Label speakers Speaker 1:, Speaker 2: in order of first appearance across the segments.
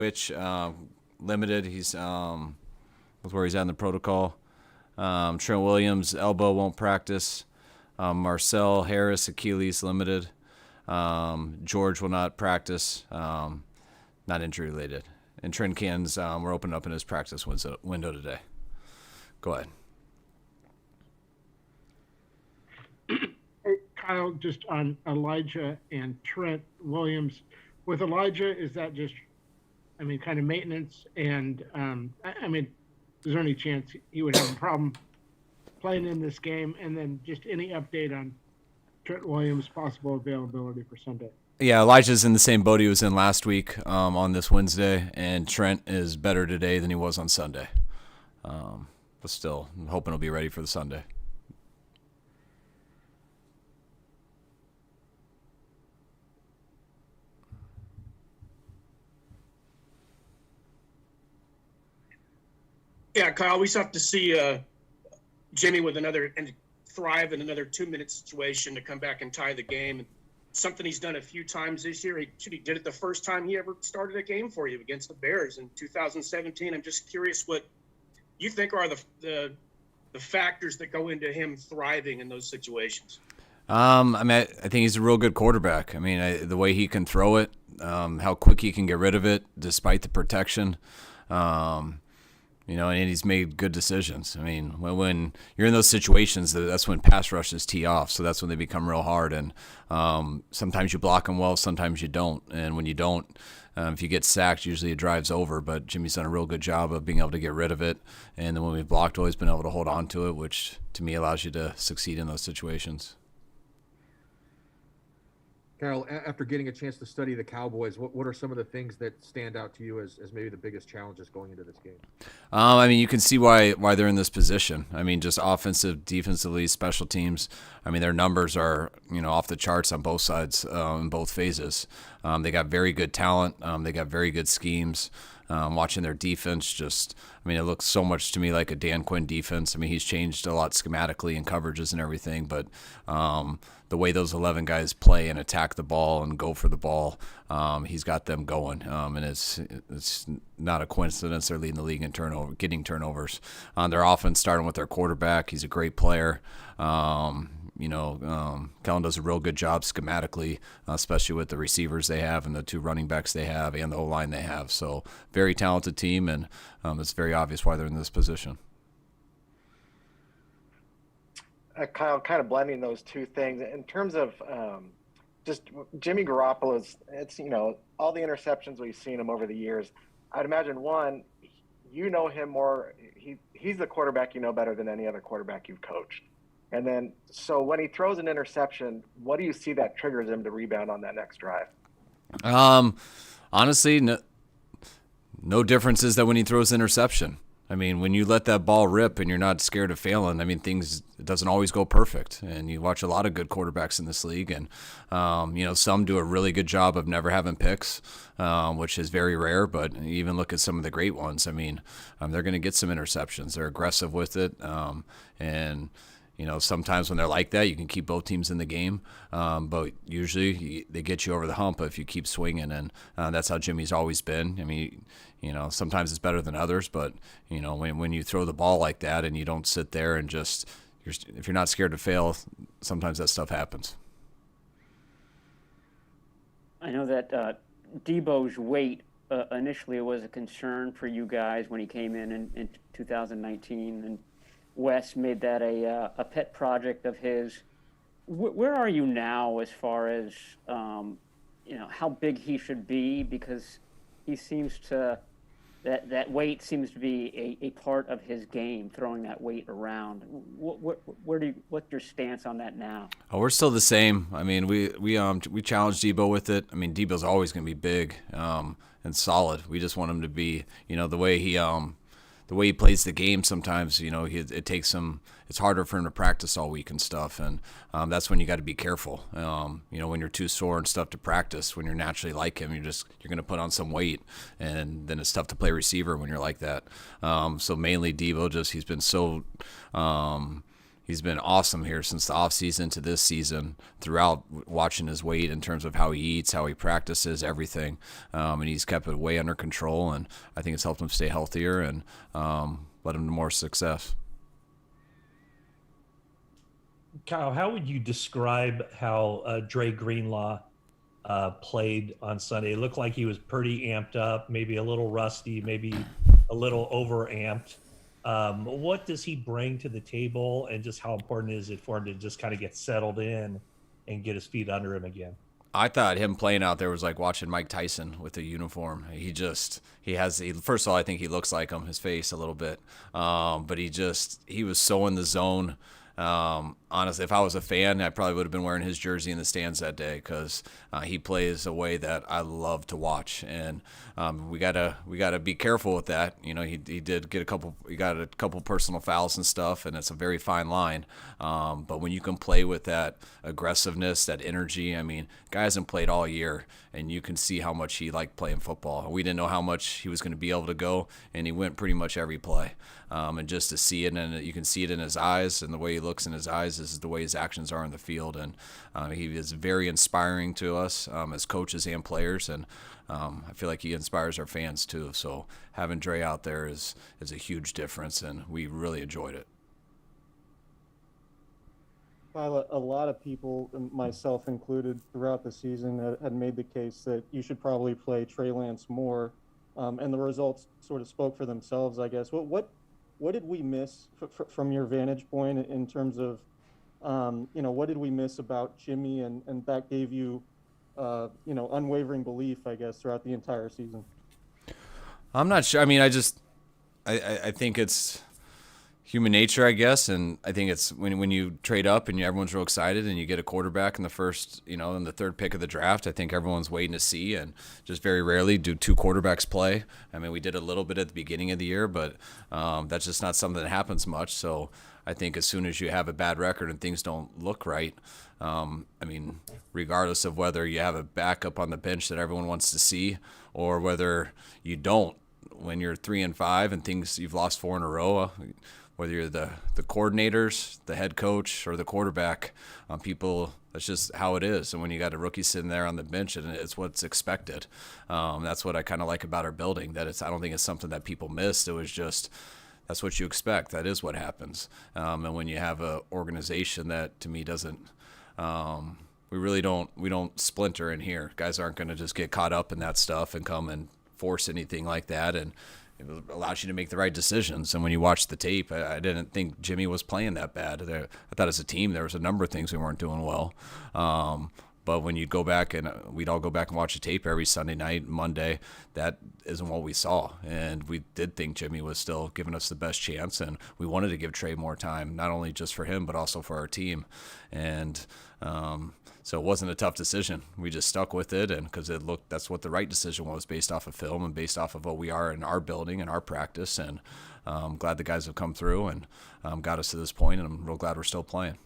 Speaker 1: which limited. He's with where he's at in the protocol. Trent Williams elbow won't practice. Marcel Harris Achilles limited. George will not practice. Not injury related. And Trent Cans we're opening up in his practice window today. Go ahead.
Speaker 2: Hey, Kyle, just on Elijah and Trent Williams. With Elijah, is that just, kind of maintenance? And, is there any chance he would have a problem playing in this game? And then just any update on Trent Williams' possible availability for Sunday?
Speaker 1: Yeah, Elijah's in the same boat he was in last week on this Wednesday, and Trent is better today than he was on Sunday. But still, I'm hoping he'll be ready for the Sunday.
Speaker 3: Yeah, Kyle, we still have to see Jimmy with another and thrive in another 2-minute situation to come back and tie the game. Something he's done a few times this year. He did it the first time he ever started a game for you against the Bears in 2017. I'm just curious what you think are the factors that go into him thriving in those situations.
Speaker 1: I think he's a real good quarterback. The way he can throw it, how quick he can get rid of it despite the protection. And he's made good decisions. When you're in those situations, that's when pass rushes tee off. So that's when they become real hard. And sometimes you block them well, sometimes you don't. And when you don't, if you get sacked, usually it drives over. But Jimmy's done a real good job of being able to get rid of it. And then when we've blocked, always been able to hold on to it, which to me allows you to succeed in those situations.
Speaker 4: Kyle, after getting a chance to study the Cowboys, what are some of the things that stand out to you as maybe the biggest challenges going into this game?
Speaker 1: You can see why they're in this position. Just offensive, defensively, special teams. Their numbers are off the charts on both sides in both phases. They got very good talent. They got very good schemes. Watching their defense, it looks so much to me like a Dan Quinn defense. He's changed a lot schematically and coverages and everything, but the way those 11 guys play and attack the ball and go for the ball, he's got them going. And it's not a coincidence they're leading the league in getting turnovers. Their offense starting with their quarterback. He's a great player. Kellen does a real good job schematically, especially with the receivers they have and the 2 running backs they have and the O-line they have. So very talented team, and it's very obvious why they're in this position.
Speaker 5: Kyle, kind of blending those two things in terms of just Jimmy Garoppolo's, all the interceptions we've seen him over the years. I'd imagine one, him more. He's the quarterback better than any other quarterback you've coached. And then, so when he throws an interception, what do you see that triggers him to rebound on that next drive?
Speaker 1: Honestly, no differences that when he throws interception. When you let that ball rip and you're not scared of failing, it doesn't always go perfect. And you watch a lot of good quarterbacks in this league, and some do a really good job of never having picks, which is very rare. But even look at some of the great ones. They're going to get some interceptions. They're aggressive with it, and sometimes when they're like that, you can keep both teams in the game. But usually they get you over the hump if you keep swinging, and that's how Jimmy's always been. Sometimes it's better than others, but when you throw the ball like that and you don't sit there and if you're not scared to fail, sometimes that stuff happens.
Speaker 6: I know that Debo's weight initially was a concern for you guys when he came in 2019, and Wes made that a pet project of his. Where are you now as far as how big he should be? Because he seems to that weight seems to be a part of his game, throwing that weight around. What's your stance on that now?
Speaker 1: Oh, we're still the same. We challenged Debo with it. Debo's always going to be big and solid. We just want him to be, the way he plays the game. Sometimes, it takes him. It's harder for him to practice all week and stuff, and that's when you got to be careful. When you're too sore and stuff to practice, when you're naturally like him, you're going to put on some weight, and then it's tough to play receiver when you're like that. So mainly Debo, he's been so He's been awesome here since the offseason to this season, throughout watching his weight in terms of how he eats, how he practices, everything. And he's kept it way under control, and I think it's helped him stay healthier and led him to more success.
Speaker 7: Kyle, how would you describe how Dre Greenlaw played on Sunday? It looked like he was pretty amped up, maybe a little rusty, maybe a little overamped. What does he bring to the table, and just how important is it for him to just kind of get settled in and get his feet under him again?
Speaker 1: I thought him playing out there was like watching Mike Tyson with a uniform. First of all, I think he looks like him, his face a little bit. But he was so in the zone. Honestly, if I was a fan, I probably would have been wearing his jersey in the stands that day, because he plays a way that I love to watch, and we gotta be careful with that. You know, he did get he got a couple personal fouls and stuff, and it's a very fine line. But when you can play with that aggressiveness, that energy, I mean, guy hasn't played all year, and you can see how much he liked playing football. We didn't know how much he was going to be able to go, and he went pretty much every play. And just to see it, and you can see it in his eyes, and the way he looks in his eyes is the way his actions are in the field. And he is very inspiring to us as coaches and players, and I feel like he inspires our fans too. So having Dre out there is a huge difference, and we really enjoyed it.
Speaker 8: Kyle, a lot of people, myself included, throughout the season had made the case that you should probably play Trey Lance more, and the results sort of spoke for themselves, I guess. What did we miss from your vantage point in terms of, what did we miss about Jimmy, and that gave you, unwavering belief, I guess, throughout the entire season?
Speaker 1: I'm not sure. I mean, I think it's human nature, I guess, and I think it's when you trade up and everyone's real excited and you get a quarterback in the first, in the third pick of the draft. I think everyone's waiting to see, and just very rarely do two quarterbacks play. I mean, we did a little bit at the beginning of the year, but that's just not something that happens much. So I think as soon as you have a bad record and things don't look right, regardless of whether you have a backup on the bench that everyone wants to see or whether you don't, when you're 3-5 and you've lost 4 in a row, whether you're the coordinators, the head coach, or the quarterback, that's just how it is. And when you got a rookie sitting there on the bench, and it's what's expected. That's what I kind of like about our building, that I don't think it's something that people missed. It was just, that's what you expect. That is what happens. And when you have an organization that, to me, doesn't, we don't splinter in here. Guys aren't going to just get caught up in that stuff and come and force anything like that. And it allows you to make the right decisions. And when you watch the tape, I didn't think Jimmy was playing that bad. I thought as a team there was a number of things we weren't doing well. But when you go back, and we'd all go back and watch the tape every Sunday night, Monday, that isn't what we saw. And we did think Jimmy was still giving us the best chance, and we wanted to give Trey more time, not only just for him, but also for our team. And so it wasn't a tough decision. We just stuck with it, and because that's what the right decision was, based off of film and based off of what we are in our building and our practice. And I'm glad the guys have come through and got us to this point, and I'm real glad we're still playing.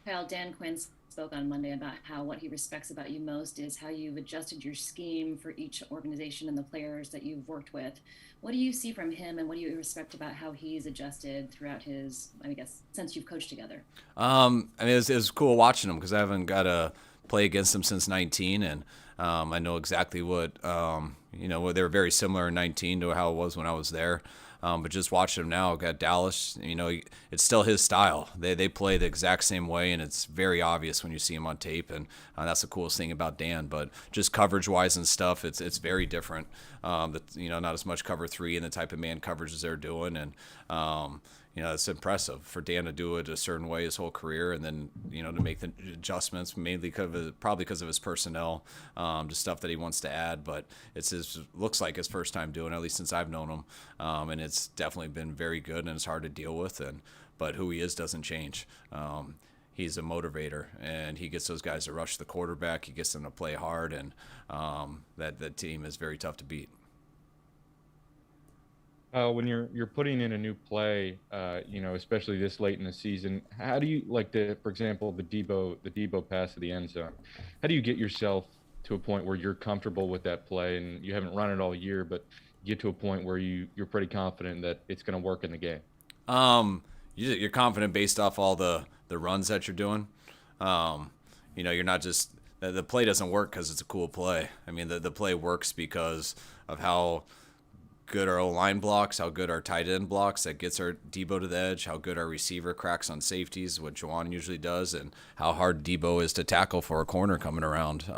Speaker 9: Kyle, Dan Quinn spoke on Monday about how what he respects about you most is how you've adjusted your scheme for each organization and the players that you've worked with. What do you see from him, and what do you respect about how he's adjusted throughout since you've coached together?
Speaker 1: It was cool watching him, because I haven't got to play against him since 19, and I know exactly what, they were very similar in 19 to how it was when I was there. But just watching him now, got Dallas, it's still his style. They play the exact same way, and it's very obvious when you see him on tape, and that's the coolest thing about Dan. But just coverage-wise and stuff, it's very different. Not as much cover 3 and the type of man coverages they're doing, and it's impressive for Dan to do it a certain way his whole career, and then to make the adjustments, mainly probably because of his personnel, just stuff that he wants to add. But looks like his first time doing it, at least since I've known him, and it's definitely been very good, and it's hard to deal with. But who he is doesn't change. He's a motivator, and he gets those guys to rush the quarterback. He gets them to play hard, and that team is very tough to beat.
Speaker 10: When you're putting in a new play, especially this late in the season, how do you for example, the Debo pass to the end zone? How do you get yourself to a point where you're comfortable with that play, and you haven't run it all year, but get to a point where you're pretty confident that it's going to work in the game?
Speaker 1: you're confident based off all the runs that you're doing. You're not just the play doesn't work because it's a cool play. I mean, the play works because of how good our O-line blocks, how good our tight end blocks, that gets our Debo to the edge, how good our receiver cracks on safeties, what Juwan usually does, and how hard Debo is to tackle for a corner coming around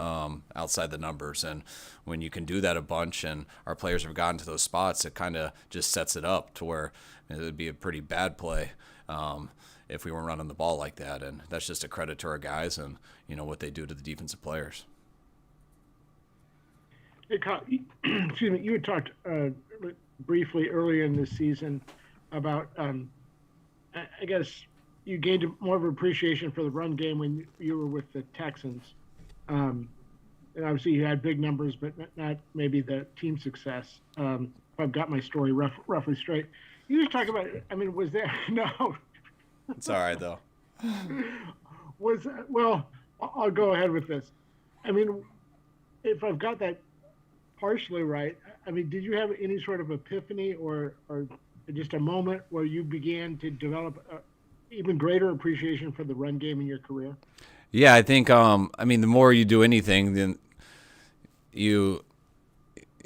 Speaker 1: outside the numbers. And when you can do that a bunch and our players have gotten to those spots, it kind of just sets it up to where it would be a pretty bad play if we weren't running the ball like that. And that's just a credit to our guys and, what they do to the defensive players.
Speaker 2: Hey, Kyle, excuse me, you had talked briefly earlier in this season about, I guess you gained more of an appreciation for the run game when you were with the Texans. And obviously you had big numbers, but not maybe the team success. If I've got my story roughly straight. You just talk about, was there, no.
Speaker 1: It's all right, though.
Speaker 2: Well, I'll go ahead with this. If I've got that partially right, did you have any sort of epiphany or just a moment where you began to develop even greater appreciation for the run game in your career?
Speaker 1: Yeah, I think, the more you do anything, then you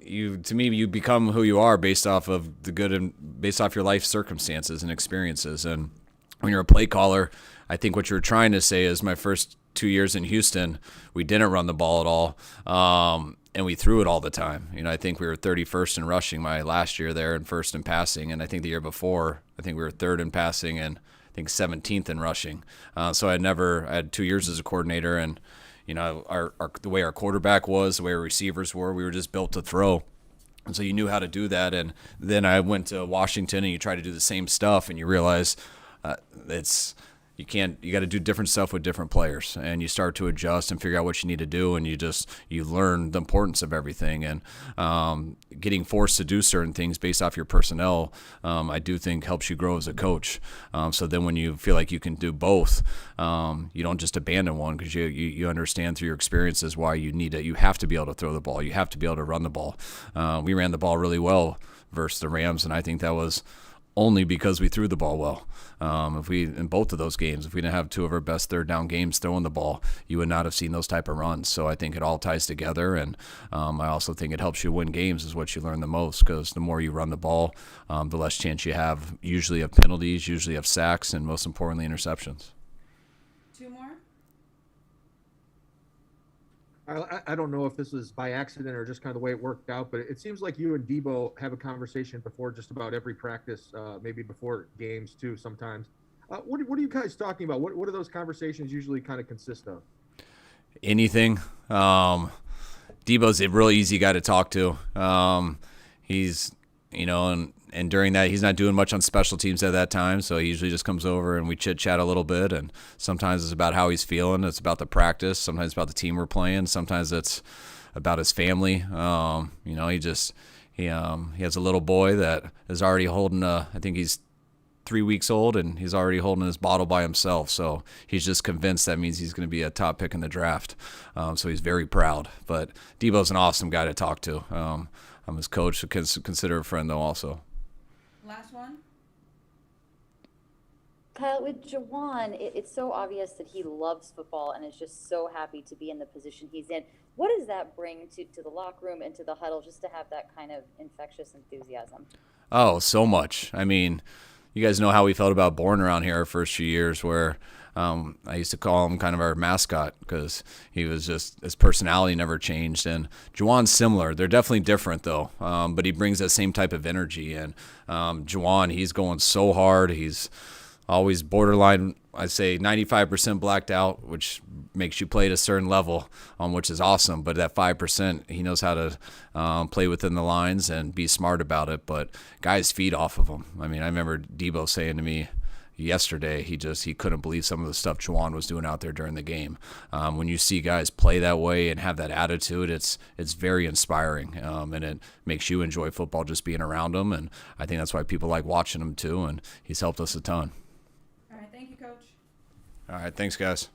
Speaker 1: to me, you become who you are based off of the good and based off your life circumstances and experiences. And when you're a play caller, I think what you're trying to say is my first 2 years in Houston, we didn't run the ball at all. And we threw it all the time. I think we were 31st in rushing my last year there and first in passing. And I think the year before, I think we were third in passing and I think 17th in rushing. So I had 2 years as a coordinator, and the way our quarterback was, the way our receivers were, we were just built to throw. And so you knew how to do that. And then I went to Washington and you try to do the same stuff and you realize you got to do different stuff with different players, and you start to adjust and figure out what you need to do, and you learn the importance of everything, and getting forced to do certain things based off your personnel, I do think helps you grow as a coach. So then when you feel like you can do both, you don't just abandon one because you understand through your experiences why you have to be able to throw the ball. You have to be able to run the ball. We ran the ball really well versus the Rams, and I think that was only because we threw the ball well. In both of those games, if we didn't have two of our best third down games throwing the ball, you would not have seen those type of runs. So I think it all ties together, and I also think it helps you win games is what you learn the most, because the more you run the ball, the less chance you have usually of penalties, usually of sacks, and most importantly, interceptions.
Speaker 11: Two more?
Speaker 4: I don't know if this was by accident or just kind of the way it worked out, but it seems like you and Debo have a conversation before just about every practice, maybe before games too sometimes. What are you guys talking about? What do those conversations usually kind of consist of?
Speaker 1: Anything. Debo's a really easy guy to talk to. He's, and during that, he's not doing much on special teams at that time, so he usually just comes over and we chit-chat a little bit, and sometimes it's about how he's feeling, it's about the practice, sometimes it's about the team we're playing, sometimes it's about his family. He has a little boy that is already holding I think he's 3 weeks old, and he's already holding his bottle by himself, so he's just convinced that means he's going to be a top pick in the draft. So he's very proud. But Debo's an awesome guy to talk to. I'm his coach, consider a friend though also.
Speaker 11: Last one.
Speaker 12: Kyle, with Juwan, it's so obvious that he loves football and is just so happy to be in the position he's in. What does that bring to the locker room and to the huddle, just to have that kind of infectious enthusiasm?
Speaker 1: Oh, so much. You guys know how we felt about Bourne around here our first few years, where I used to call him kind of our mascot because he was just, his personality never changed. And Juwan's similar. They're definitely different though, but he brings that same type of energy. And Juwan, he's going so hard. He's always borderline, I'd say 95% blacked out, which makes you play at a certain level, which is awesome. But that 5%, he knows how to play within the lines and be smart about it. But guys feed off of him. I remember Debo saying to me yesterday, he couldn't believe some of the stuff Juwan was doing out there during the game. When you see guys play that way and have that attitude, it's very inspiring, and it makes you enjoy football just being around him. And I think that's why people like watching him too. And he's helped us a ton.
Speaker 11: All right. Thank you, Coach.
Speaker 1: All right. Thanks, guys.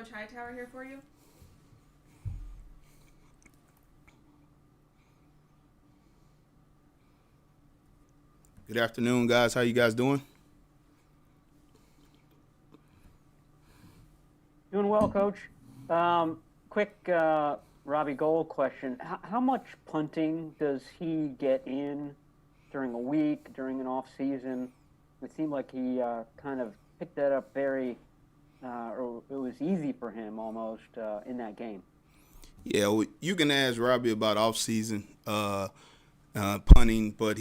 Speaker 11: Coach Hightower here for you.
Speaker 13: Good afternoon, guys. How you guys doing?
Speaker 6: Doing well, Coach. Quick Robbie Gold question. How much punting does he get in during a week, during an off season? It seemed like he kind of picked that up very, or it was easy for him almost in that game.
Speaker 13: Yeah, well, you can ask Robbie about off season punting, but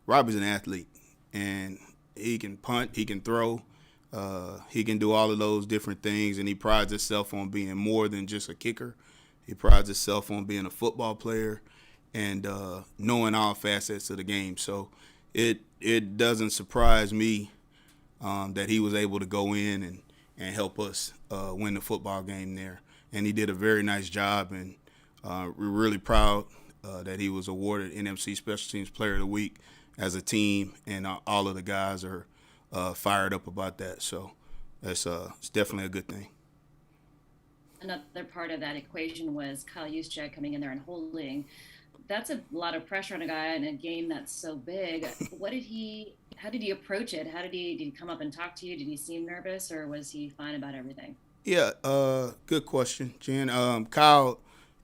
Speaker 13: Robbie's an athlete, and he can punt, he can throw, he can do all of those different things, and he prides himself on being more than just a kicker. He prides himself on being a football player and knowing all facets of the game. So it doesn't surprise me that he was able to go in and help us win the football game there. And he did a very nice job, and we're really proud that he was awarded NMC Special Teams Player of the Week as a team, and all of the guys are fired up about that. So it's definitely a good thing.
Speaker 9: Another part of that equation was Kyle Yuschak coming in there and holding. That's a lot of pressure on a guy in a game that's so big. How did he approach it? Did he come up and talk to you? Did he seem nervous, or was he fine about everything?
Speaker 13: Yeah, good question, Jen.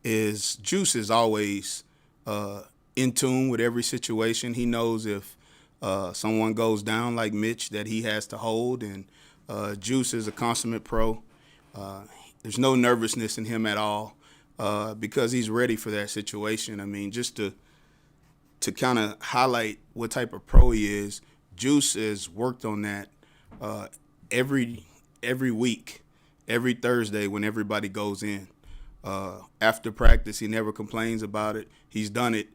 Speaker 13: Juice is always in tune with every situation. He knows if someone goes down like Mitch that he has to hold, and Juice is a consummate pro. There's no nervousness in him at all because he's ready for that situation. I mean, just to kind of highlight what type of pro he is, Juice has worked on that every week, every Thursday when everybody goes in. After practice, he never complains about it. He's done it,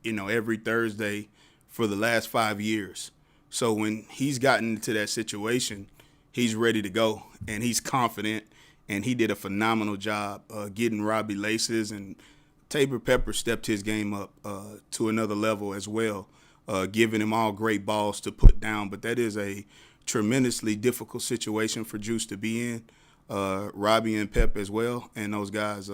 Speaker 13: every Thursday for the last 5 years. So when he's gotten into that situation, he's ready to go, and he's confident, and he did a phenomenal job getting Robbie laces, and Tabor Pepper stepped his game up to another level as well, giving him all great balls to put down. But that is a tremendously difficult situation for Juice to be in. Robbie and Pep as well, and those guys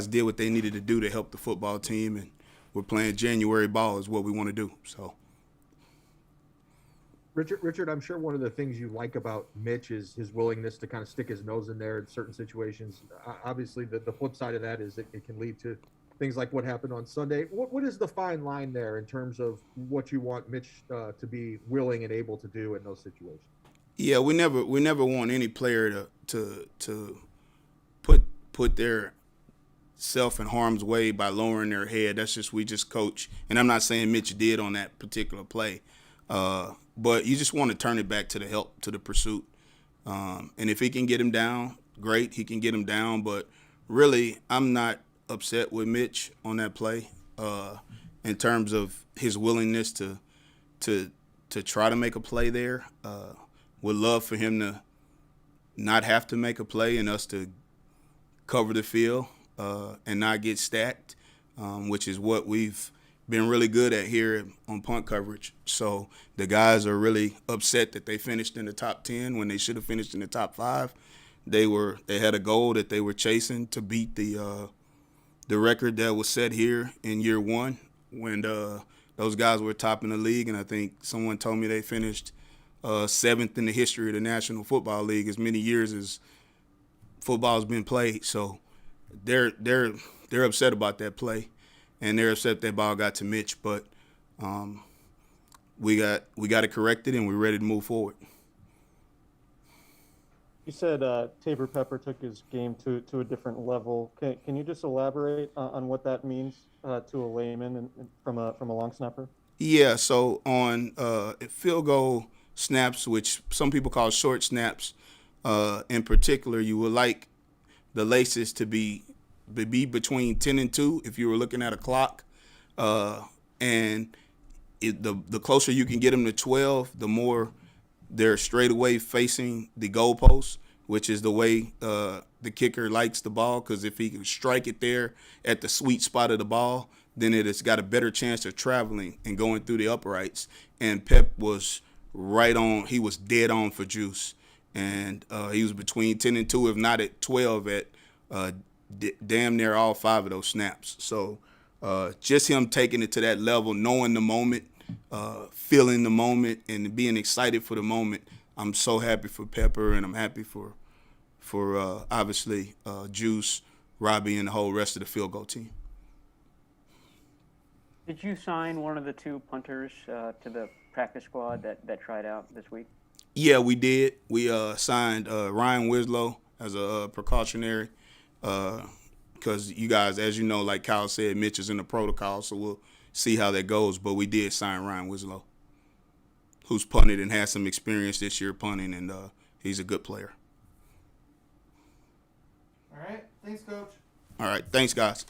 Speaker 13: did what they needed to do to help the football team, and we're playing January ball is what we want to do. So,
Speaker 4: Richard, I'm sure one of the things you like about Mitch is his willingness to kind of stick his nose in there in certain situations. Obviously, the flip side of that is it can lead to things like what happened on Sunday. What is the fine line there in terms of what you want Mitch to be willing and able to do in those situations?
Speaker 13: Yeah, we never want any player to put their self in harm's way by lowering their head. We just coach, and I'm not saying Mitch did on that particular play, but you just want to turn it back to the help, to the pursuit, and if he can get him down, great, he can get him down. But really, I'm not upset with Mitch on that play in terms of his willingness to try to make a play there. Would love for him to not have to make a play and us to cover the field and not get stacked, which is what we've been really good at here on punt coverage. So the guys are really upset that they finished in the top 10 when they should have finished in the top 5. They had a goal that they were chasing to beat the record that was set here in year 1 when those guys were top in the league, and I think someone told me they finished 7th in the history of the National Football League, as many years as football's been played. So they're upset about that play, and they're upset that ball got to Mitch. But we got it corrected, and we're ready to move forward.
Speaker 8: You said Tabor Pepper took his game to a different level. Can you just elaborate on what that means to a layman and from a long snapper?
Speaker 13: Yeah. So on field goal snaps, which some people call short snaps, in particular, you would like the laces to be between 10 and 2 if you were looking at a clock, and the closer you can get them to 12, the more they're straight away facing the goalpost, which is the way the kicker likes the ball, because if he can strike it there at the sweet spot of the ball, then it has got a better chance of traveling and going through the uprights. And Pep was right on. He was dead on for Juice. and he was between 10 and 2, if not at 12 at damn near all 5 of those snaps. So just him taking it to that level, knowing the moment, feeling the moment, and being excited for the moment. I'm so happy for Pepper, and I'm happy for obviously Juice, Robbie, and the whole rest of the field goal team.
Speaker 6: Did you sign one of the 2 punters to the practice squad that tried out this week?
Speaker 13: Yeah, we did. We signed Ryan Wislow as a precautionary because you guys, as you know, like Kyle said, Mitch is in the protocol, so we'll see how that goes. But we did sign Ryan Wislow, who's punted and has some experience this year punting, and he's a good player.
Speaker 14: All right. Thanks, Coach.
Speaker 13: All right. Thanks, guys.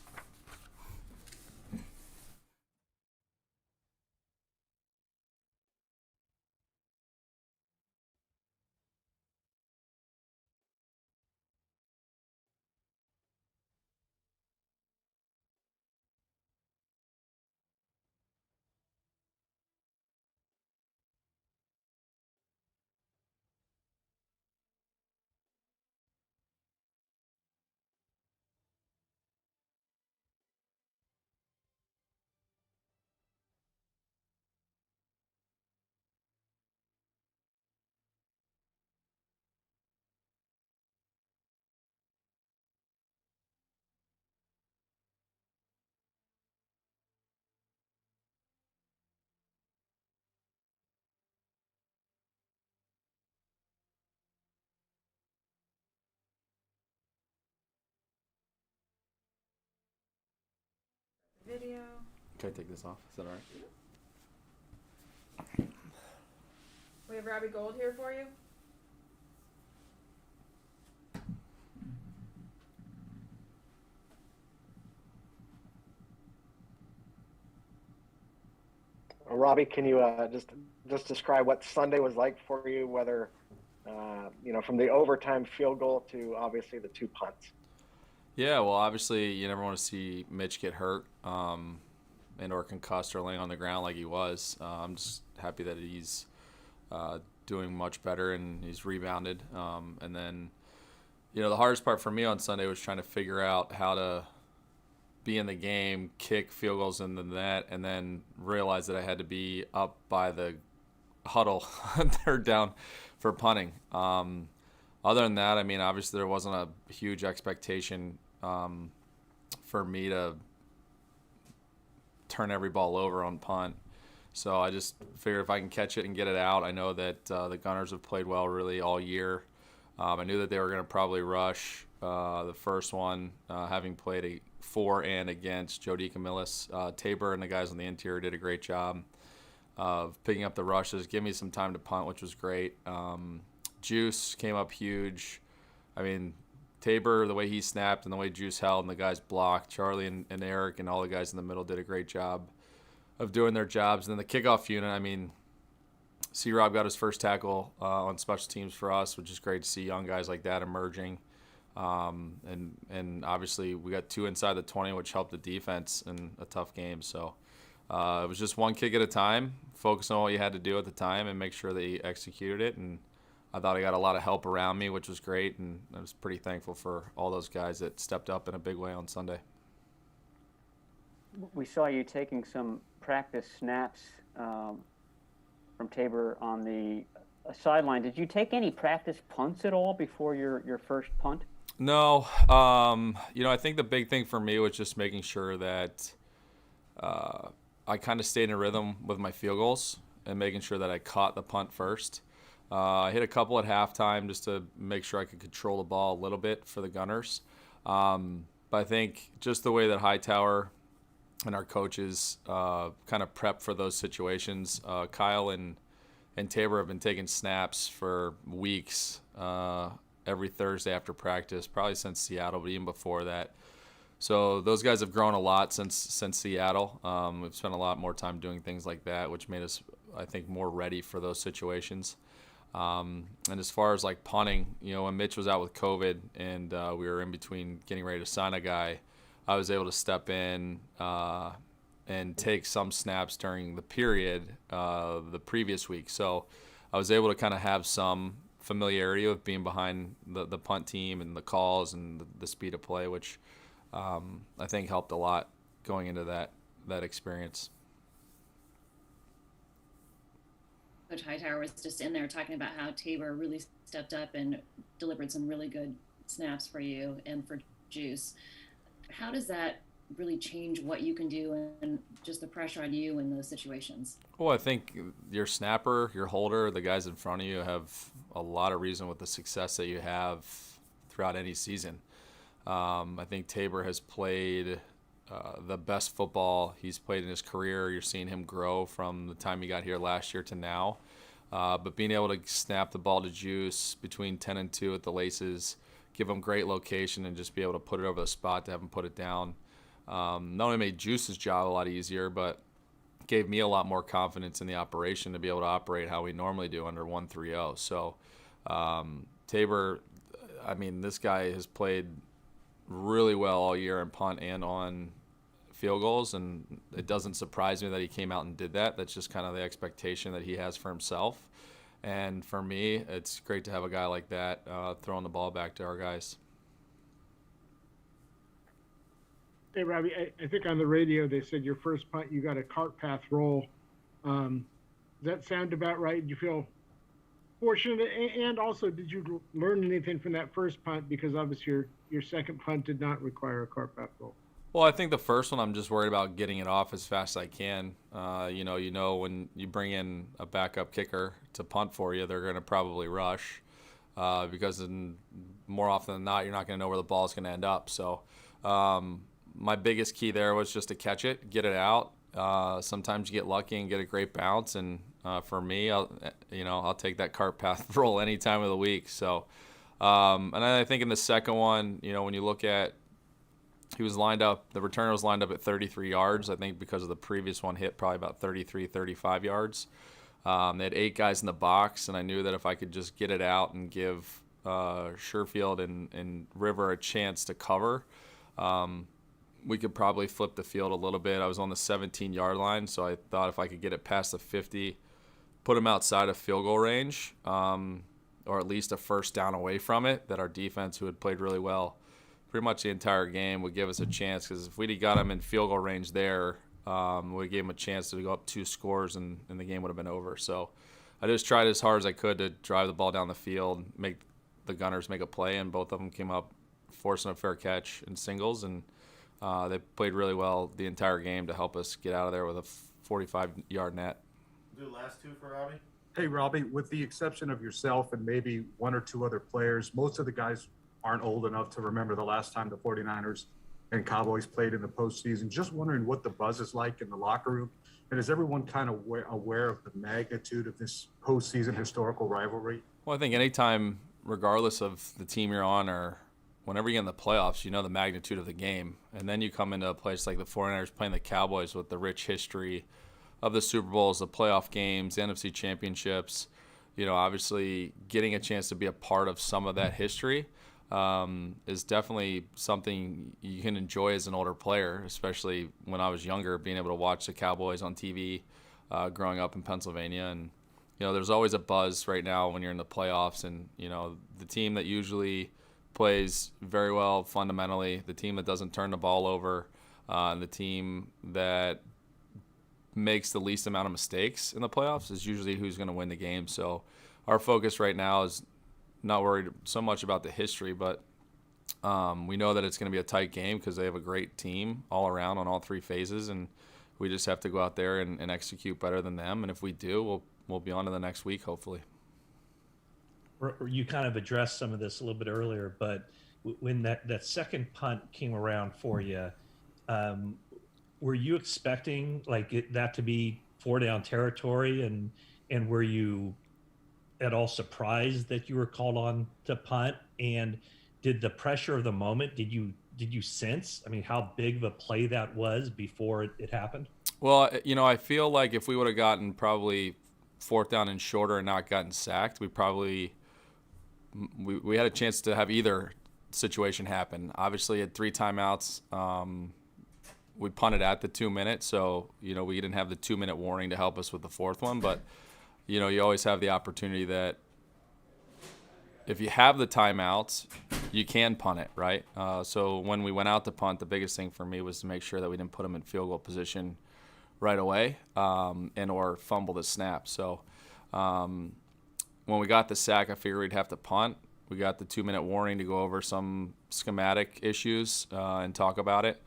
Speaker 11: Video.
Speaker 1: Can I take this off? Is that all right?
Speaker 11: We have Robbie Gold here for you.
Speaker 5: Robbie, can you just describe what Sunday was like for you, whether from the overtime field goal to obviously the 2 punts?
Speaker 1: Yeah, well, obviously you never want to see Mitch get hurt and or concussed or laying on the ground like he was. I'm just happy that he's doing much better and he's rebounded. And then, the hardest part for me on Sunday was trying to figure out how to be in the game, kick field goals in the net, and then realize that I had to be up by the huddle third down for punting. Other than that, obviously there wasn't a huge expectation for me to turn every ball over on punt. So I just figured if I can catch it and get it out. I know that the Gunners have played well really all year. I knew that they were going to probably rush the first one, having played for and against Joe DeCamillis. Tabor and the guys on the interior did a great job of picking up the rushes, give me some time to punt, which was great. Juice came up huge. Tabor, the way he snapped and the way Juice held and the guys blocked, Charlie and Eric and all the guys in the middle did a great job of doing their jobs. And then the kickoff unit, C-Rob got his first tackle on special teams for us, which is great to see young guys like that emerging. And obviously we got 2 inside the 20, which helped the defense in a tough game. So it was just one kick at a time, focus on what you had to do at the time and make sure that you executed it. And I thought I got a lot of help around me, which was great, and I was pretty thankful for all those guys that stepped up in a big way on Sunday.
Speaker 6: We saw you taking some practice snaps from Tabor on the sideline. Did you take any practice punts at all before your first punt?
Speaker 1: No. I think the big thing for me was just making sure that I kind of stayed in a rhythm with my field goals and making sure that I caught the punt first. I hit a couple at halftime just to make sure I could control the ball a little bit for the Gunners. But I think just the way that Hightower and our coaches kind of prep for those situations, Kyle and Tabor have been taking snaps for weeks every Thursday after practice, probably since Seattle, but even before that. So those guys have grown a lot since Seattle. We've spent a lot more time doing things like that, which made us, I think, more ready for those situations. And as far as like punting, when Mitch was out with COVID and we were in between getting ready to sign a guy, I was able to step in and take some snaps during the period the previous week. So I was able to kind of have some
Speaker 15: familiarity of being behind the punt team and the calls and the speed of play, which I think helped a lot going into that experience.
Speaker 9: Coach Hightower was just in there talking about how Tabor really stepped up and delivered some really good snaps for you and for Juice. How does that really change what you can do and just the pressure on you in those situations?
Speaker 15: Well, I think your snapper, your holder, the guys in front of you have a lot of reason with the success that you have throughout any season. I think Tabor has played the best football he's played in his career. You're seeing him grow from the time he got here last year to now. But being able to snap the ball to Juice between 10 and 2 at the laces, give him great location, and just be able to put it over the spot to have him put it down. Not only made Juice's job a lot easier, but gave me a lot more confidence in the operation to be able to operate how we normally do under 1-3-0. So Tabor, I mean, this guy has played really well all year in punt and on field goals, and it doesn't surprise me that he came out and did that. That's just kind of the expectation that he has for himself. And for me, it's great to have a guy like that throwing the ball back to our guys.
Speaker 2: Hey, Robbie, I think on the radio they said your first punt you got a cart path roll. Does that sound about right? Do you feel fortunate? And also, did you learn anything from that first punt? Because obviously your second punt did not require a cart path roll.
Speaker 15: Well, I think the first one I'm just worried about getting it off as fast as I can. You know, when you bring in a backup kicker to punt for you, they're going to probably rush because more often than not, you're not going to know where the ball is going to end up. So my biggest key there was just to catch it, get it out. Sometimes you get lucky and get a great bounce, and for me, I'll take that cart path roll any time of the week. So, and I think in the second one, you know, when you look at, he was lined up, the returner was lined up at 33 yards. I think because of the previous one hit probably about 33, 35 yards. They had 8 guys in the box, and I knew that if I could just get it out and give Sherfield and River a chance to cover, we could probably flip the field a little bit. I was on the 17-yard line, so I thought if I could get it past the 50, put them outside of field goal range, or at least a first down away from it, that our defense, who had played really well pretty much the entire game, would give us a chance. Because if we'd got them in field goal range there, we gave them a chance to go up 2 scores, and the game would have been over. So I just tried as hard as I could to drive the ball down the field, make the Gunners make a play, and both of them came up forcing a fair catch in singles, and they played really well the entire game to help us get out of there with a 45-yard net.
Speaker 14: Do the last 2 for Robbie.
Speaker 16: Hey, Robbie, with the exception of yourself and maybe 1 or 2 other players, most of the guys aren't old enough to remember the last time the 49ers and Cowboys played in the postseason. Just wondering what the buzz is like in the locker room, and is everyone kind of aware of the magnitude of this postseason historical rivalry?
Speaker 15: Well, I think anytime, regardless of the team you're on, or whenever you get in the playoffs, you know the magnitude of the game. And then you come into a place like the 49ers playing the Cowboys with the rich history of the Super Bowls, the playoff games, the NFC championships. You know, obviously getting a chance to be a part of some of that history is definitely something you can enjoy as an older player, especially when I was younger, being able to watch the Cowboys on TV growing up in Pennsylvania. And, you know, there's always a buzz right now when you're in the playoffs, and, you know, the team that usually plays very well fundamentally, the team that doesn't turn the ball over, and the team that makes the least amount of mistakes in the playoffs is usually who's going to win the game. So our focus right now is not worried so much about the history, but we know that it's going to be a tight game because they have a great team all around on all 3 phases, and we just have to go out there and execute better than them. And if we do, we'll be on to the next week, hopefully.
Speaker 7: You kind of addressed some of this a little bit earlier, but when that second punt came around for you, were you expecting that to be 4-down territory, and were you at all surprised that you were called on to punt? And did the pressure of the moment, did you sense, I mean, how big of a play that was before it happened?
Speaker 15: Well, you know, I feel like if we would have gotten probably 4th down and shorter and not gotten sacked, we had a chance to have either situation happen. Obviously, at 3 timeouts, we punted at the 2-minute, so, you know, we didn't have the 2-minute warning to help us with the 4th one. But, you know, you always have the opportunity that if you have the timeouts, you can punt it, right? So when we went out to punt, the biggest thing for me was to make sure that we didn't put them in field goal position right away and or fumble the snap. So when we got the sack, I figured we'd have to punt. We got the 2-minute warning to go over some schematic issues and talk about it.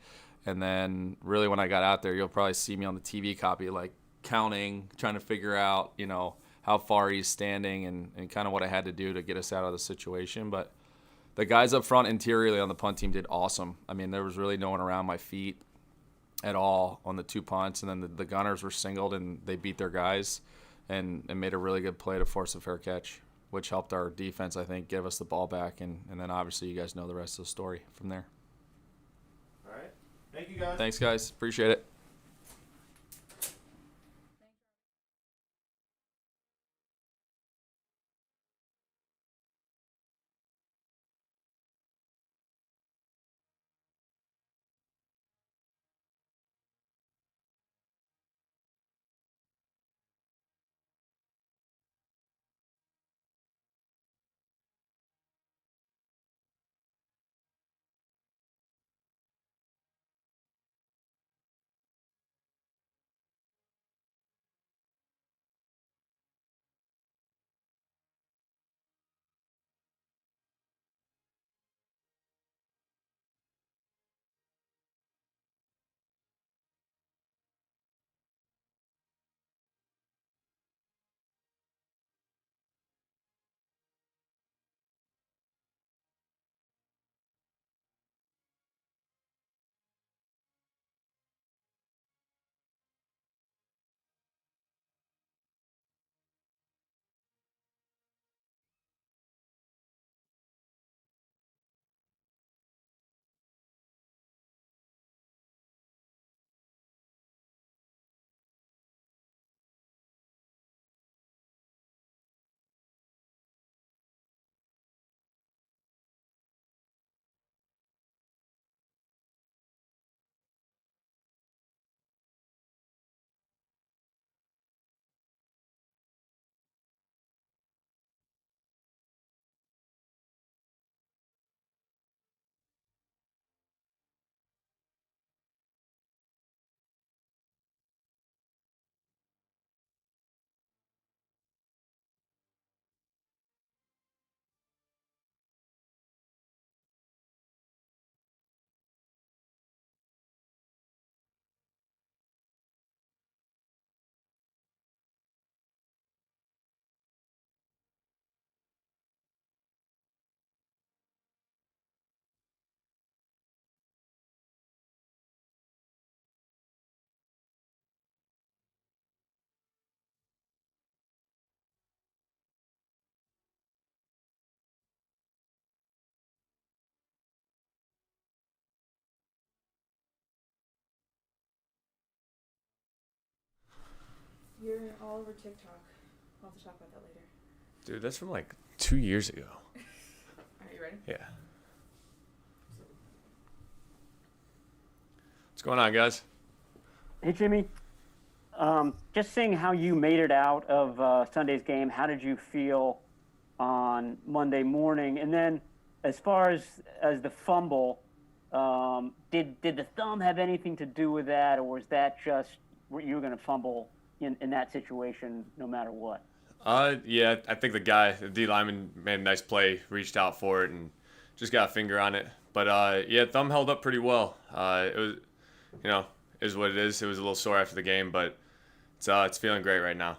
Speaker 15: And then really when I got out there, you'll probably see me on the TV copy, like counting, trying to figure out, how far he's standing and kind of what I had to do to get us out of the situation. But the guys up front interiorly on the punt team did awesome. I mean, there was really no one around my feet at all on the 2 punts. And then the gunners were singled and they beat their guys and made a really good play to force a fair catch, which helped our defense, I think, give us the ball back. And then obviously you guys know the rest of the story from there.
Speaker 14: All right. Thank you, guys.
Speaker 15: Thanks, guys. Appreciate it.
Speaker 11: You're all over TikTok. We'll have to talk about that later.
Speaker 1: Dude, that's from like 2 years ago.
Speaker 11: Are you ready?
Speaker 1: Yeah. What's going on, guys?
Speaker 6: Hey, Jimmy. Just seeing how you made it out of Sunday's game, how did you feel on Monday morning? And then as far as the fumble, did the thumb have anything to do with that, or was that just you were going to fumble in that situation no matter what?
Speaker 1: Yeah, I think the D lineman made a nice play, reached out for it, and just got a finger on it. But yeah, thumb held up pretty well. It was, is what it is. It was a little sore after the game, but it's feeling great right now.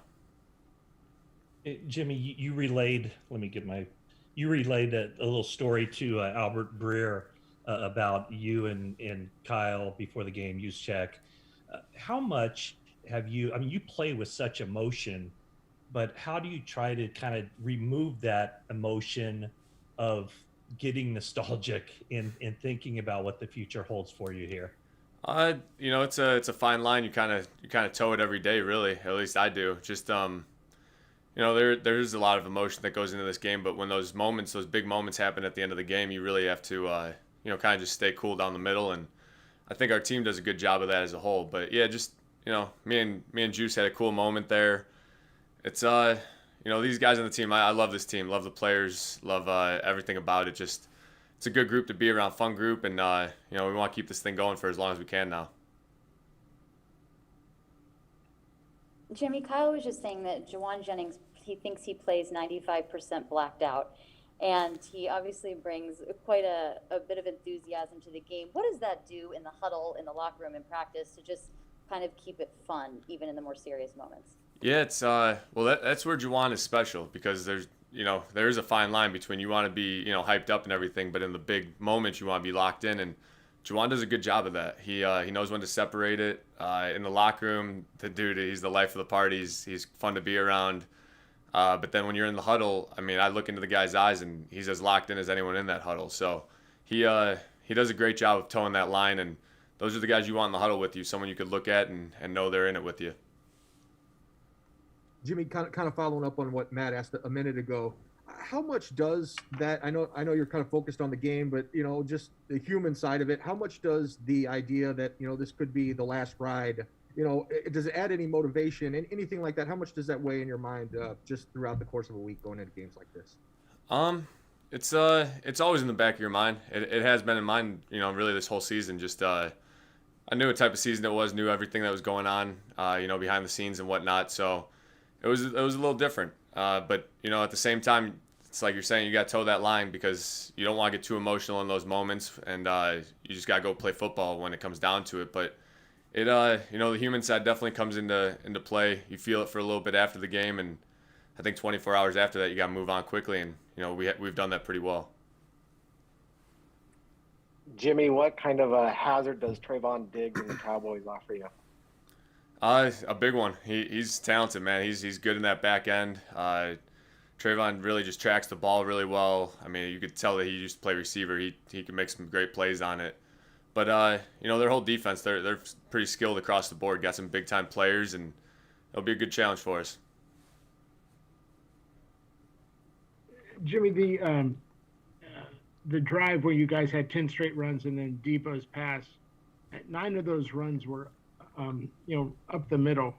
Speaker 7: Jimmy, you relayed. You relayed a little story to Albert Breer about you and Kyle before the game. Yuschak. How much have you? I mean, you play with such emotion, but how do you try to kind of remove that emotion of getting nostalgic in thinking about what the future holds for you here?
Speaker 1: It's a fine line. You kind of toe it every day, really. At least I do. Just there's a lot of emotion that goes into this game, but when those big moments happen at the end of the game, you really have to kind of just stay cool down the middle, and I think our team does a good job of that as a whole. But yeah, just me and Juice had a cool moment there. It's
Speaker 17: these guys on the team, I love this team, love the players, love everything about it. Just it's a good group to be around, fun group, and we want to keep this thing going for as long as we can now.
Speaker 12: Jimmy, Kyle was just saying that Jawan Jennings, he thinks he plays 95% blacked out, and he obviously brings quite a bit of enthusiasm to the game. What does that do in the huddle, in the locker room, in practice, to just kind of keep it fun, even in the more serious moments?
Speaker 17: Yeah, it's that's where Jawan is special, because there is a fine line between you want to be hyped up and everything, but in the big moments you want to be locked in, and Jawan does a good job of that. He knows when to separate it. In the locker room, the dude, he's the life of the party. He's fun to be around. But then when you're in the huddle, I mean, I look into the guy's eyes, and he's as locked in as anyone in that huddle. So he does a great job of towing that line, and those are the guys you want in the huddle with you, someone you could look at and know they're in it with you.
Speaker 4: Jimmy, kind of following up on what Matt asked a minute ago, how much does that, I know you're kind of focused on the game, but just the human side of it, how much does the idea that this could be the last ride, does it add any motivation and anything like that? How much does that weigh in your mind just throughout the course of a week going into games like this?
Speaker 17: It's always in the back of your mind. It has been in mine, really this whole season. Just I knew what type of season it was, knew everything that was going on, behind the scenes and whatnot. So it was a little different. But at the same time, it's like you're saying, you got to toe that line, because you don't want to get too emotional in those moments, and you just got to go play football when it comes down to it. But it, the human side definitely comes into play. You feel it for a little bit after the game, and I think 24 hours after that, you got to move on quickly, and we've done that pretty well.
Speaker 5: Jimmy, what kind of a hazard does Trayvon Diggs and the Cowboys offer you?
Speaker 17: A big one. He's talented, man. He's good in that back end. Trayvon really just tracks the ball really well. I mean, you could tell that he used to play receiver. He can make some great plays on it. But their whole defense, they're pretty skilled across the board. Got some big time players, and it'll be a good challenge for us.
Speaker 2: Jimmy, the drive where you guys had 10 straight runs and then Debo's pass, 9 of those runs were up the middle,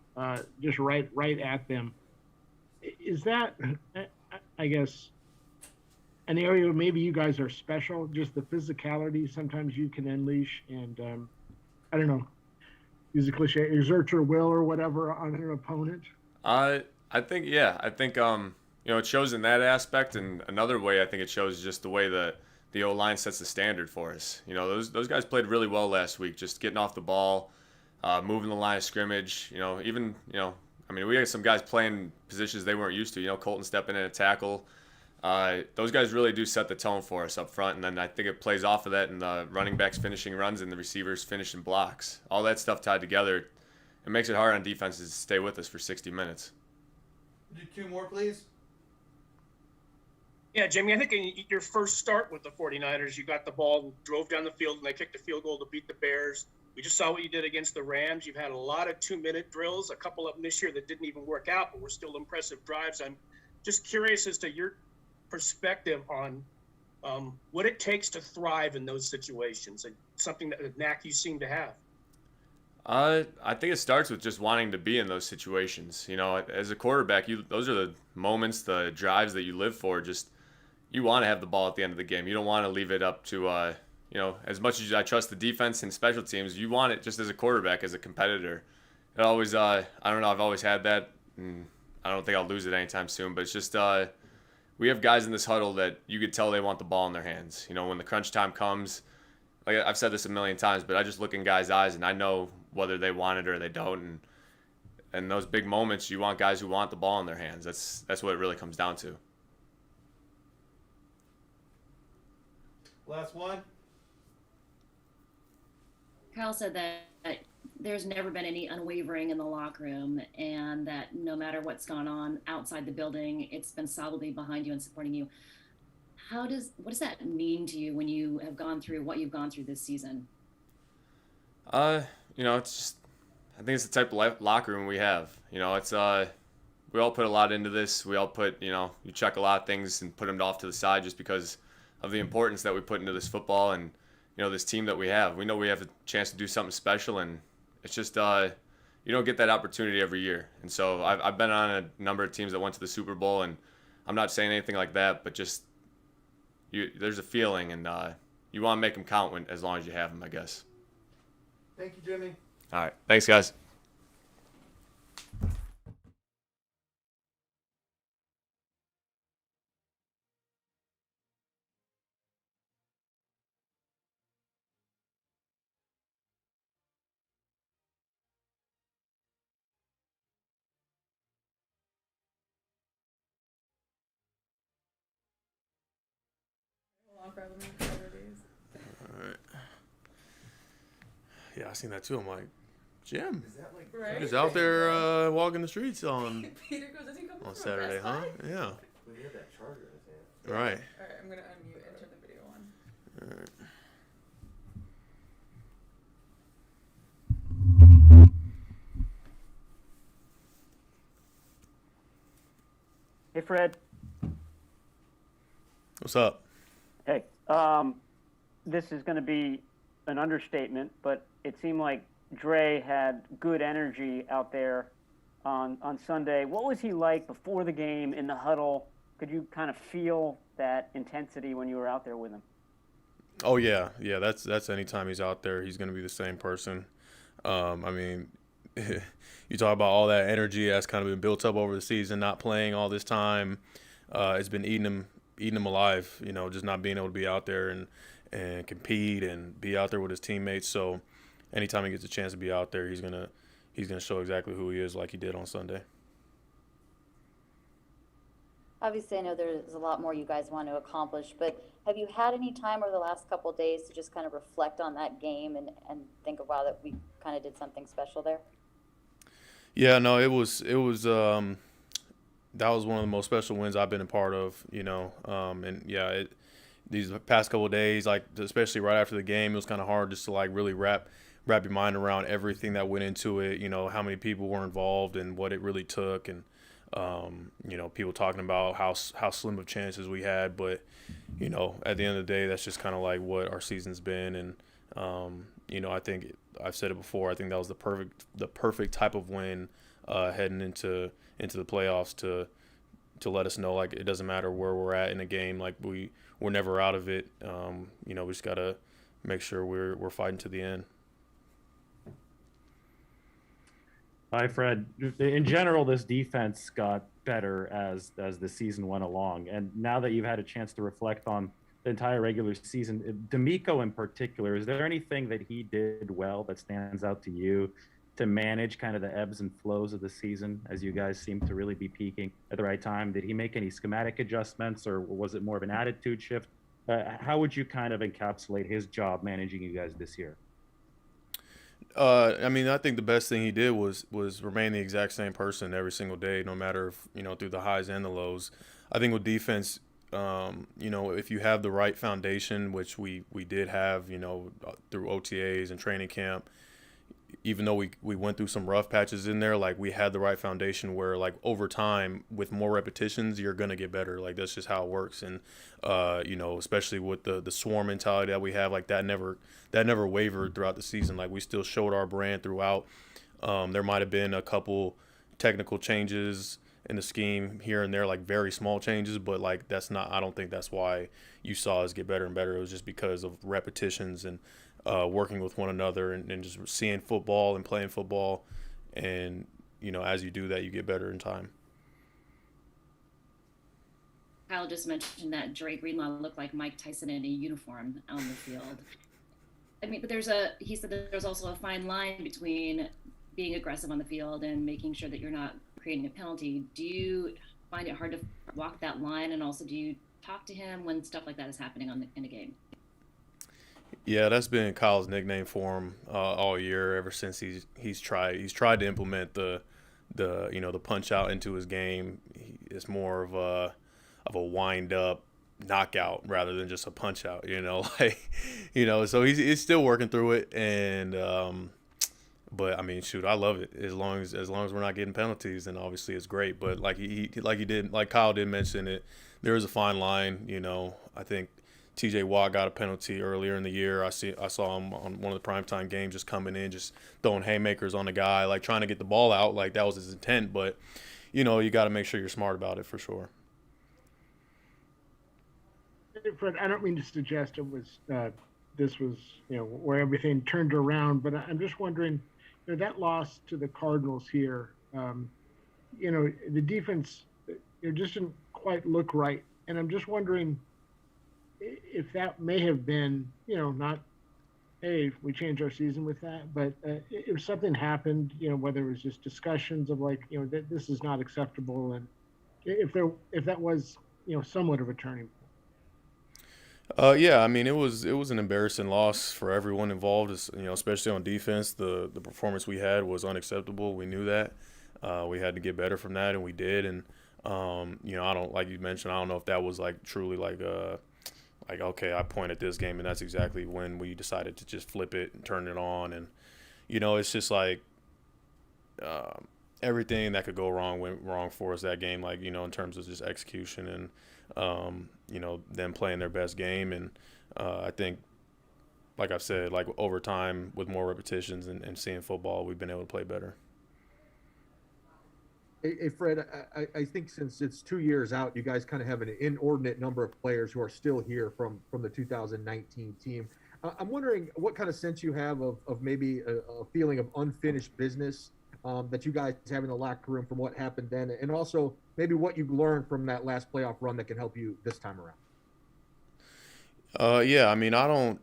Speaker 2: just right at them. Is that, I guess, an area where maybe you guys are special, just the physicality sometimes you can unleash and, I don't know, use a cliche, exert your will or whatever on an opponent?
Speaker 17: I think it shows in that aspect, and another way I think it shows just the way that the O-line sets the standard for us. Those guys played really well last week, just getting off the ball, moving the line of scrimmage. We had some guys playing positions they weren't used to. Colton stepping in a tackle. Those guys really do set the tone for us up front, and then I think it plays off of that in the running backs finishing runs and the receivers finishing blocks. All that stuff tied together, it makes it hard on defenses to stay with us for 60 minutes.
Speaker 14: Do 2 more, please.
Speaker 3: Yeah, Jimmy, I think in your first start with the 49ers, you got the ball and drove down the field, and they kicked a field goal to beat the Bears. We just saw what you did against the Rams. You've had a lot of 2-minute drills, a couple of them this year that didn't even work out, but were still impressive drives. I'm just curious as to your perspective on what it takes to thrive in those situations, and something that a knack you seem to have.
Speaker 17: I think it starts with just wanting to be in those situations. As a quarterback, those are the moments, the drives that you live for. Just you want to have the ball at the end of the game. You don't want to leave it up to, as much as I trust the defense and special teams, you want it just as a quarterback, as a competitor. It always, I don't know, I've always had that, and I don't think I'll lose it anytime soon, but it's just, we have guys in this huddle that you could tell they want the ball in their hands. When the crunch time comes, like I've said this a million times, but I just look in guys' eyes and I know whether they want it or they don't. And those big moments, you want guys who want the ball in their hands. That's what it really comes down to.
Speaker 14: Last one.
Speaker 9: Kyle said that there's never been any unwavering in the locker room, and that no matter what's gone on outside the building, it's been solidly behind you and supporting you. What does that mean to you when you have gone through what you've gone through this season?
Speaker 17: It's just, I think it's the type of locker room we have. It's we all put a lot into this. We all put, you check a lot of things and put them off to the side just because of the importance that we put into this football and, this team that we have. We know we have a chance to do something special, and it's just, you don't get that opportunity every year. And so I've been on a number of teams that went to the Super Bowl, and I'm not saying anything like that, but just there's a feeling, and you want to make them count as long as you have them, I guess.
Speaker 14: Thank you, Jimmy.
Speaker 17: All right. Thanks, guys.
Speaker 11: Long for other days.
Speaker 18: All right. Yeah, I seen that too. I'm like, Jim,
Speaker 11: Is that like right?
Speaker 18: he's out there walking the streets on
Speaker 11: Peter goes, does he come
Speaker 18: on
Speaker 11: from
Speaker 18: Saturday,
Speaker 11: Best
Speaker 18: huh?
Speaker 11: Buy?
Speaker 18: Yeah.
Speaker 14: Well, he had that charger in his hand.
Speaker 18: Right.
Speaker 11: All right, I'm gonna unmute and turn the video on.
Speaker 18: All right.
Speaker 6: Hey, Fred.
Speaker 18: What's up?
Speaker 6: Hey, this is going to be an understatement, but it seemed like Dre had good energy out there on Sunday. What was he like before the game in the huddle? Could you kind of feel that intensity when you were out there with him?
Speaker 18: Oh yeah. That's anytime he's out there, he's gonna be the same person. I mean, you talk about all that energy that's kind of been built up over the season, not playing all this time. It's been eating him alive. You know, just not being able to be out there and compete and be out there with his teammates. So, anytime he gets a chance to be out there, he's gonna show exactly who he is, like he did on Sunday.
Speaker 12: Obviously, I know there's a lot more you guys want to accomplish, but have you had any time over the last couple of days to just kind of reflect on that game and think of, wow, that we kind of did something special there?
Speaker 18: Yeah, no, it was that was one of the most special wins I've been a part of, you know. And yeah, these past couple of days, like especially right after the game, it was kind of hard just to like really wrap your mind around everything that went into it. You know, how many people were involved and what it really took, and you know, people talking about how slim of chances we had, but you know, at the end of the day, that's just kind of like what our season's been. And you know, I think I've said it before. I think that was the perfect type of win heading into the playoffs to let us know, like, it doesn't matter where we're at in a game, like we're never out of it. You know, we just gotta make sure we're fighting to the end.
Speaker 19: Hi, Fred. In general, this defense got better as the season went along, and now that you've had a chance to reflect on the entire regular season, D'Amico in particular, is there anything that he did well that stands out to you to manage kind of the ebbs and flows of the season as you guys seem to really be peaking at the right time? Did he make any schematic adjustments, or was it more of an attitude shift? How would you kind of encapsulate his job managing you guys this year?
Speaker 18: I mean, I think the best thing he did was remain the exact same person every single day, no matter if, you know, through the highs and the lows. I think with defense, you know, if you have the right foundation, which we did have, you know, through OTAs and training camp, even though we went through some rough patches in there, like we had the right foundation where, like, over time with more repetitions, you're going to get better. Like, that's just how it works. And, you know, especially with the swarm mentality that we have, like that never wavered throughout the season. Like, we still showed our brand throughout. There might've been a couple technical changes in the scheme here and there, like very small changes, but like, I don't think that's why you saw us get better and better. It was just because of repetitions and, working with one another and just seeing football and playing football. And, you know, as you do that, you get better in time.
Speaker 9: Kyle just mentioned that Dre Greenlaw looked like Mike Tyson in a uniform on the field. I mean, but he said that there's also a fine line between being aggressive on the field and making sure that you're not creating a penalty. Do you find it hard to walk that line? And also, do you talk to him when stuff like that is happening in a game?
Speaker 18: Yeah, that's been Kyle's nickname for him all year, ever since he's tried to implement the you know, the punch out into his game. It's more of a wind up knockout rather than just a punch out, you know, like, you know, so he's still working through it. And but I mean, shoot, I love it as long as we're not getting penalties, then obviously it's great. But like Kyle did mention it, there is a fine line. You know, I think TJ Watt got a penalty earlier in the year. I saw him on one of the primetime games just coming in, just throwing haymakers on the guy, like trying to get the ball out, like that was his intent. But, you know, you got to make sure you're smart about it for sure.
Speaker 2: Fred, I don't mean to suggest it was this was, you know, where everything turned around, but I'm just wondering, you know, that loss to the Cardinals here, you know, the defense, it just didn't quite look right, and I'm just wondering if that may have been, you know, not, hey, we changed our season with that, but if something happened, you know, whether it was just discussions of like, you know, that this is not acceptable, and if that was, you know, somewhat of a turning point.
Speaker 18: Yeah, I mean, it was an embarrassing loss for everyone involved. You know, especially on defense. The performance we had was unacceptable. We knew that. We had to get better from that, and we did. And you know, I don't, like you mentioned, I don't know if that was like truly like okay, I point at this game, and that's exactly when we decided to just flip it and turn it on. And you know, it's just like everything that could go wrong went wrong for us that game. Like, you know, in terms of just execution and you know, them playing their best game. And I think, like I've said, like over time with more repetitions and seeing football, we've been able to play better.
Speaker 4: Hey, Fred, I think since it's 2 years out, you guys kind of have an inordinate number of players who are still here from the 2019 team. I'm wondering what kind of sense you have of maybe a feeling of unfinished business that you guys have in the locker room from what happened then, and also maybe what you've learned from that last playoff run that can help you this time around.
Speaker 18: Yeah, I mean, I don't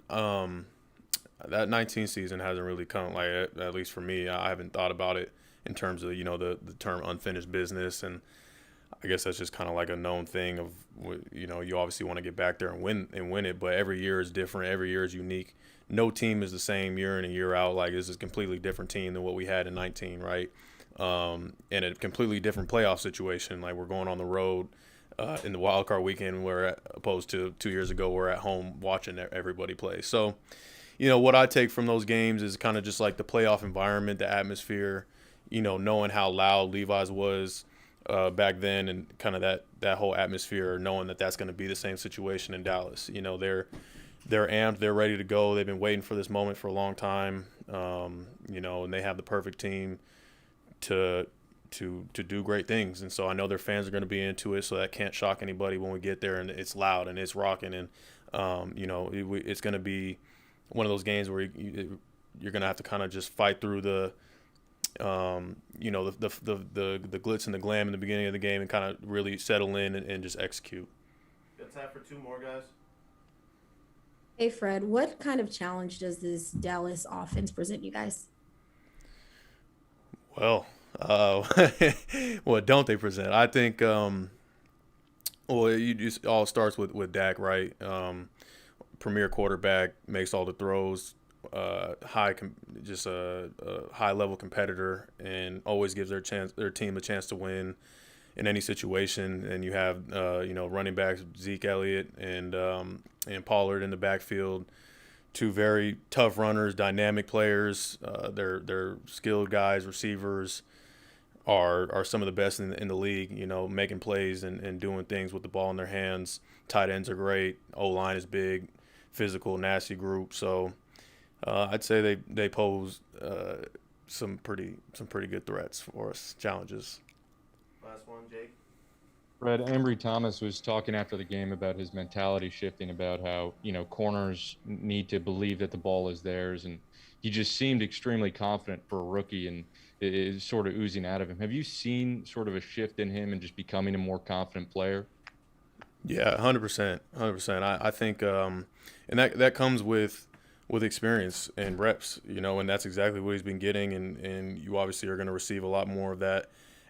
Speaker 18: that 19 season hasn't really come, like, at least for me, I haven't thought about it in terms of, you know, the term unfinished business. And I guess that's just kind of like a known thing of, you know, you obviously want to get back there and win it, but every year is different. Every year is unique. No team is the same year in and year out. Like, this is a completely different team than what we had in 19, right? And a completely different playoff situation. Like, we're going on the road in the wild card weekend, where opposed to 2 years ago, we're at home watching everybody play. So, you know, what I take from those games is kind of just like the playoff environment, the atmosphere, you know, knowing how loud Levi's was back then, and kind of that whole atmosphere, knowing that that's going to be the same situation in Dallas. You know, they're amped, they're ready to go. They've been waiting for this moment for a long time, you know, and they have the perfect team to do great things. And so I know their fans are going to be into it, so that can't shock anybody when we get there and it's loud and it's rocking. And, you know, it's going to be one of those games where you're going to have to kind of just fight through the, you know, the glitz and the glam in the beginning of the game and kind of really settle in and just execute.
Speaker 14: Got time for two more, guys?
Speaker 11: Hey, Fred, what kind of challenge does this Dallas offense present you guys?
Speaker 18: Well, what don't they present? I think, well, you just all starts with Dak, right? Premier quarterback, makes all the throws, high level competitor, and always gives their team a chance to win in any situation. And you have, you know, running backs, Zeke Elliott and Pollard in the backfield, two very tough runners, dynamic players. They're skilled guys. Receivers are some of the best in the league, you know, making plays and doing things with the ball in their hands. Tight ends are great. O-line is big, physical, nasty group. So I'd say they pose some pretty good threats for us, challenges.
Speaker 14: Last one, Jake.
Speaker 10: Fred, Embry Thomas was talking after the game about his mentality shifting, about how, you know, corners need to believe that the ball is theirs, and he just seemed extremely confident for a rookie, and it is sort of oozing out of him. Have you seen sort of a shift in him and just becoming a more confident player?
Speaker 18: Yeah, 100%. I think, and that comes with experience and reps, you know, and that's exactly what he's been getting, and you obviously are going to receive a lot more of that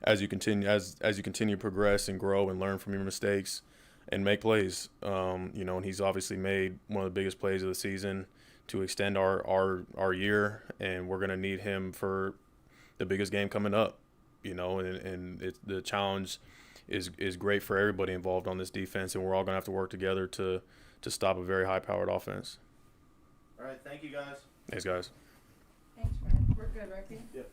Speaker 18: as you continue to progress and grow and learn from your mistakes and make plays. You know, and he's obviously made one of the biggest plays of the season to extend our year, and we're going to need him for the biggest game coming up, you know, and the challenge is great for everybody involved on this defense, and we're all going to have to work together to stop a very high-powered offense.
Speaker 14: All right, thank you, guys.
Speaker 18: Thanks, guys.
Speaker 11: Thanks, Fred. We're good, right, Pete?
Speaker 14: Yep.